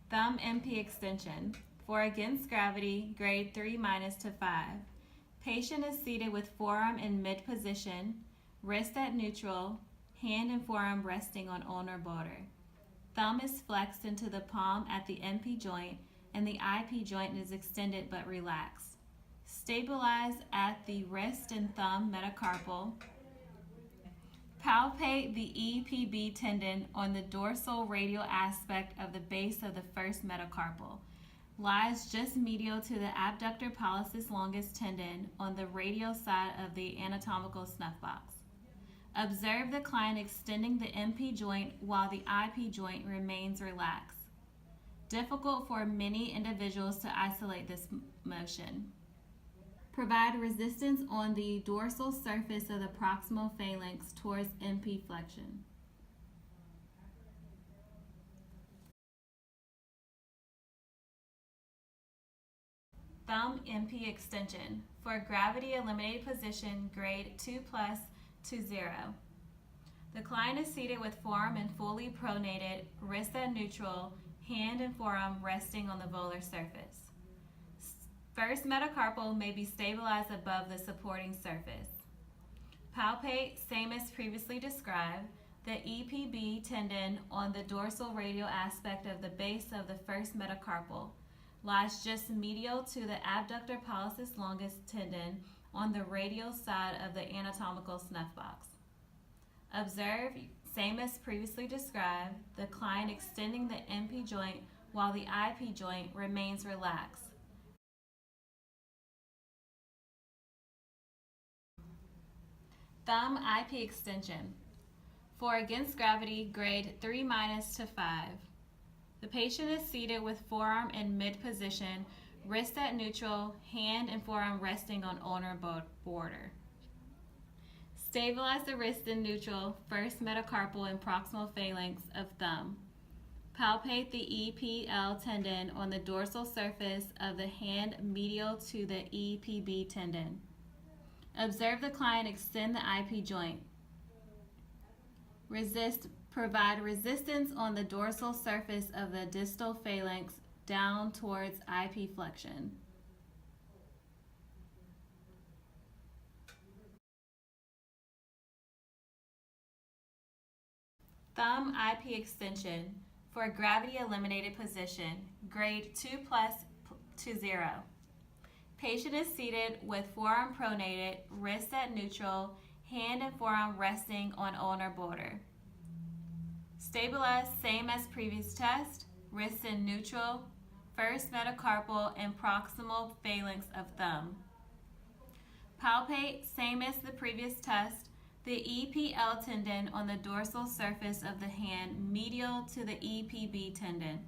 Thumb MP extension. For against gravity, grade 3 minus to 5. Patient is seated with forearm in mid position, wrist at neutral, hand and forearm resting on ulnar border. Thumb is flexed into the palm at the MP joint and the IP joint is extended but relaxed. Stabilize at the wrist and thumb metacarpal. Palpate the EPB tendon on the dorsal radial aspect of the base of the first metacarpal. Lies just medial to the abductor pollicis longus tendon on the radial side of the anatomical snuff box. Observe the client extending the MP joint while the IP joint remains relaxed. Difficult for many individuals to isolate this motion. Provide resistance on the dorsal surface of the proximal phalanx towards MP flexion. Thumb MP extension. For gravity eliminated position, grade 2 plus to 0. The client is seated with forearm and fully pronated, wrist at neutral, hand and forearm resting on the volar surface. First metacarpal may be stabilized above the supporting surface. Palpate, same as previously described, the EPB tendon on the dorsal radial aspect of the base of the first metacarpal. Lies just medial to the abductor pollicis longus tendon on the radial side of the anatomical snuff box. Observe, same as previously described, the client extending the MP joint while the IP joint remains relaxed. Thumb IP extension. For against gravity, grade 3 minus to 5. The patient is seated with forearm in mid position, wrist at neutral, hand and forearm resting on ulnar border. Stabilize the wrist in neutral, first metacarpal and proximal phalanx of thumb. Palpate the EPL tendon on the dorsal surface of the hand medial to the EPB tendon. Observe the client extend the IP joint. Provide resistance on the dorsal surface of the distal phalanx down towards IP flexion. Thumb IP extension. For gravity eliminated position, grade 2 plus to 0. Patient is seated with forearm pronated, wrist at neutral, hand and forearm resting on ulnar border. Stabilize, same as previous test, wrist in neutral, first metacarpal and proximal phalanx of thumb. Palpate, same as the previous test, the EPL tendon on the dorsal surface of the hand medial to the EPB tendon.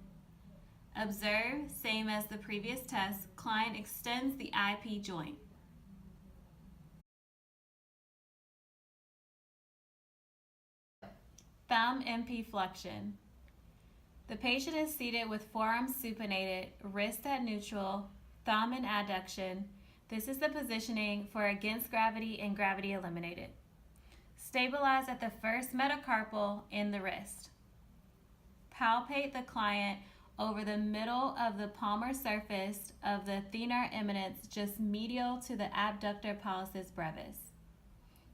Observe, same as the previous test, client extends the IP joint. Thumb MP flexion. The patient is seated with forearms supinated, wrist at neutral, thumb in adduction. This is the positioning for against gravity and gravity eliminated. Stabilize at the first metacarpal in the wrist. Palpate the client over the middle of the palmar surface of the thenar eminence just medial to the abductor pollicis brevis.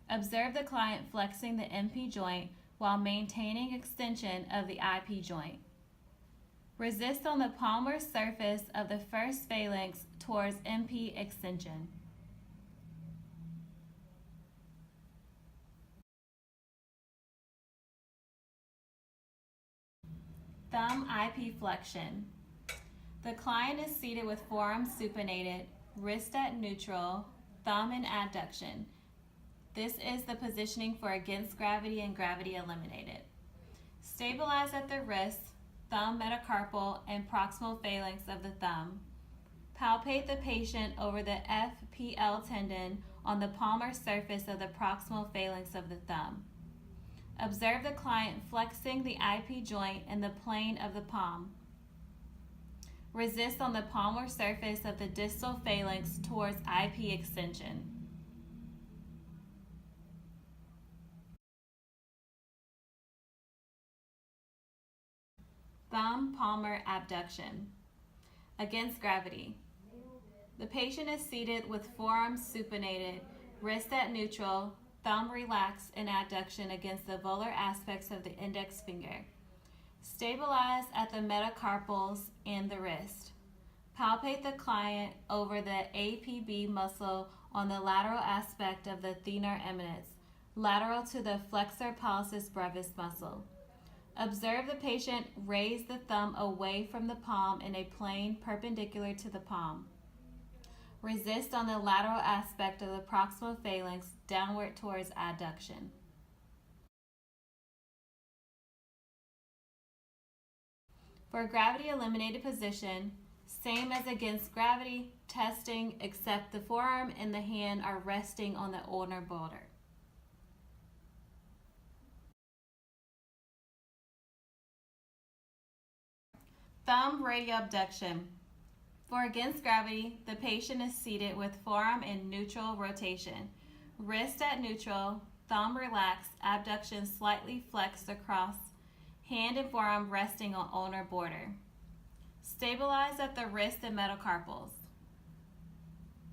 Observe the client flexing the MP joint while maintaining extension of the IP joint. Resist on the palmar surface of the first phalanx towards MP extension. Thumb IP flexion. The client is seated with forearms supinated, wrist at neutral, thumb in adduction. This is the positioning for against gravity and gravity eliminated. Stabilize at the wrist, thumb metacarpal and proximal phalanx of the thumb. Palpate the patient over the FPL tendon on the palmar surface of the proximal phalanx of the thumb. Observe the client flexing the IP joint in the plane of the palm. Resist on the palmar surface of the distal phalanx towards IP extension. thumb palmar abduction. Against gravity. The patient is seated with forearms supinated, wrist at neutral, thumb relaxed in adduction against the volar aspects of the index finger. Stabilize at the metacarpals and the wrist. Palpate the client over the APB muscle on the lateral aspect of the thenar eminence, lateral to the flexor pollicis brevis muscle. Observe the patient raise the thumb away from the palm in a plane perpendicular to the palm. Resist on the lateral aspect of the proximal phalanx downward towards adduction. For gravity eliminated position, same as against gravity, testing except the forearm and the hand are resting on the ulnar border. Thumb radial abduction. For against gravity, the patient is seated with forearm in neutral rotation. Wrist at neutral, thumb relaxed, abduction slightly flexed across, hand and forearm resting on ulnar border. Stabilize at the wrist and metacarpals.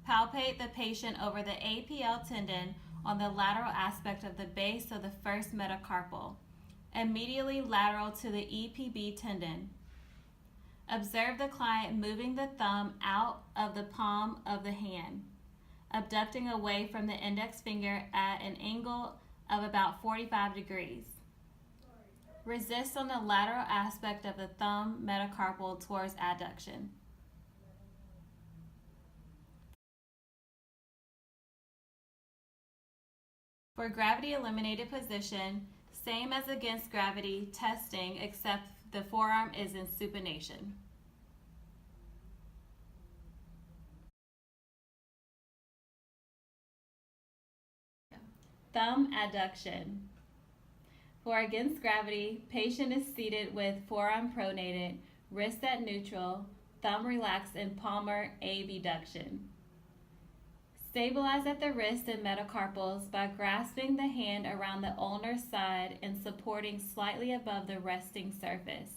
Palpate the patient over the APL tendon on the lateral aspect of the base of the first metacarpal, immediately lateral to the EPB tendon. Observe the client moving the thumb out of the palm of the hand, abducting away from the index finger at an angle of about 45 degrees. Resist on the lateral aspect of the thumb metacarpal towards adduction. For gravity eliminated position, same as against gravity, testing except the forearm is in supination. Thumb adduction. For against gravity, patient is seated with forearm pronated, wrist at neutral, thumb relaxed in palmar abduction. Stabilize at the wrist and metacarpals by grasping the hand around the ulnar side and supporting slightly above the resting surface.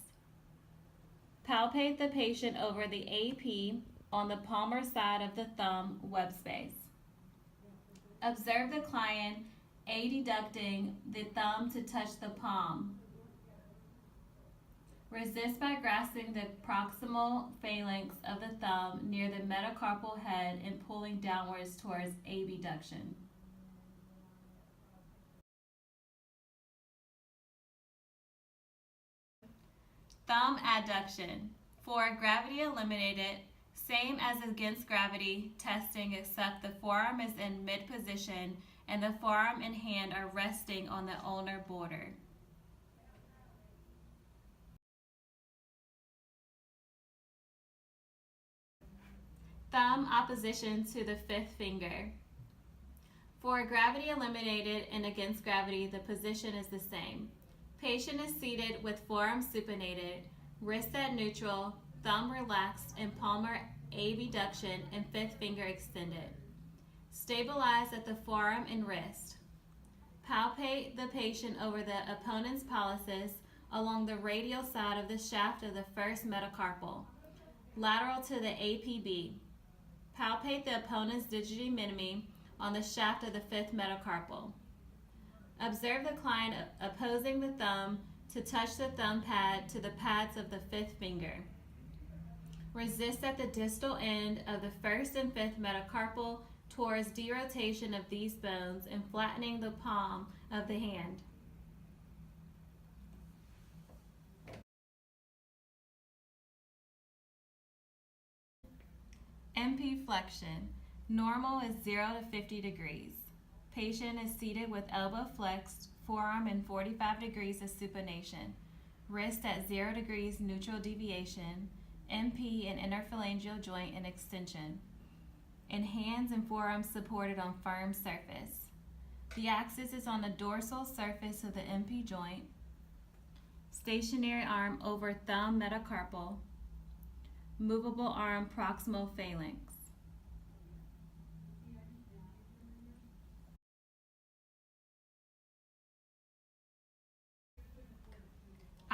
Palpate the patient over the AP on the palmar side of the thumb web space. Observe the client adducting the thumb to touch the palm. Resist by grasping the proximal phalanx of the thumb near the metacarpal head and pulling downwards towards abduction. Thumb adduction. For gravity eliminated, same as against gravity, testing except the forearm is in mid position and the forearm and hand are resting on the ulnar border. Thumb opposition to the fifth finger. For gravity eliminated and against gravity, the position is the same. Patient is seated with forearm supinated, wrist at neutral, thumb relaxed in palmar abduction and fifth finger extended. Stabilize at the forearm and wrist. Palpate the patient over the opponent's pollicis along the radial side of the shaft of the first metacarpal, lateral to the APB. Palpate the opponent's digiti minimi on the shaft of the fifth metacarpal. Observe the client opposing the thumb to touch the thumb pad to the pads of the fifth finger. Resist at the distal end of the first and fifth metacarpal towards derotation of these bones and flattening the palm of the hand. MP flexion. Normal is 0 to 50 degrees. Patient is seated with elbow flexed, forearm in 45 degrees of supination, wrist at 0 degrees neutral deviation, MP and interphalangeal joint in extension, and hands and forearms supported on firm surface. The axis is on the dorsal surface of the MP joint. Stationary arm over thumb metacarpal. Movable arm proximal phalanx.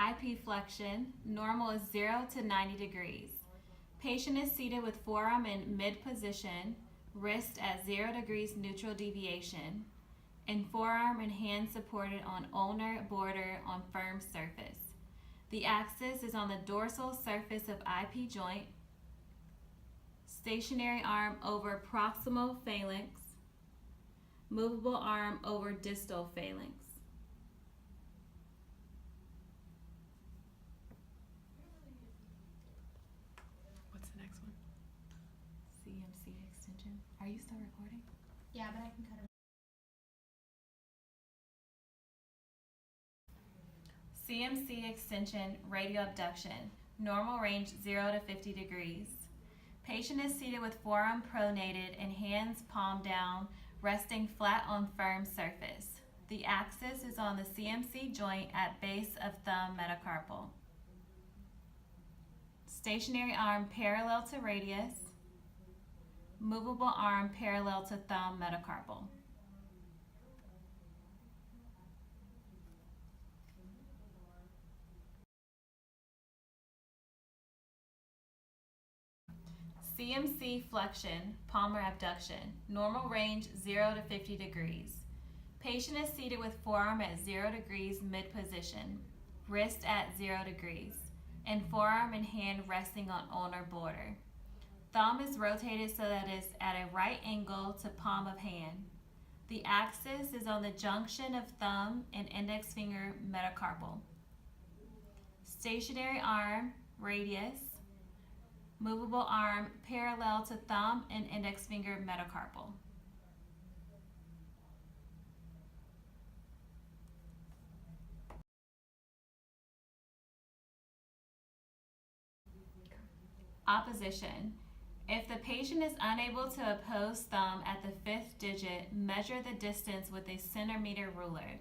IP flexion, normal is 0 to 90 degrees. Patient is seated with forearm in mid position, wrist at 0 degrees neutral deviation, and forearm and hand supported on ulnar border on firm surface. The axis is on the dorsal surface of IP joint. Stationary arm over proximal phalanx. Movable arm over distal phalanx. What's the next one? CMC extension. Are you still recording? Yeah, but I can cut it. CMC extension, radial abduction. Normal range 0 to 50 degrees. Patient is seated with forearm pronated and hands palm down, resting flat on firm surface. The axis is on the CMC joint at base of thumb metacarpal. Stationary arm parallel to radius. Movable arm parallel to thumb metacarpal. CMC flexion, palmar abduction. Normal range 0 to 50 degrees. Patient is seated with forearm at 0 degrees mid position, wrist at 0 degrees, and forearm and hand resting on ulnar border. Thumb is rotated so that it is at a right angle to palm of hand. The axis is on the junction of thumb and index finger metacarpal. Stationary arm, radius. Movable arm parallel to thumb and index finger metacarpal. Opposition. If the patient is unable to oppose thumb at the 5th digit, measure the distance with a centimeter ruler.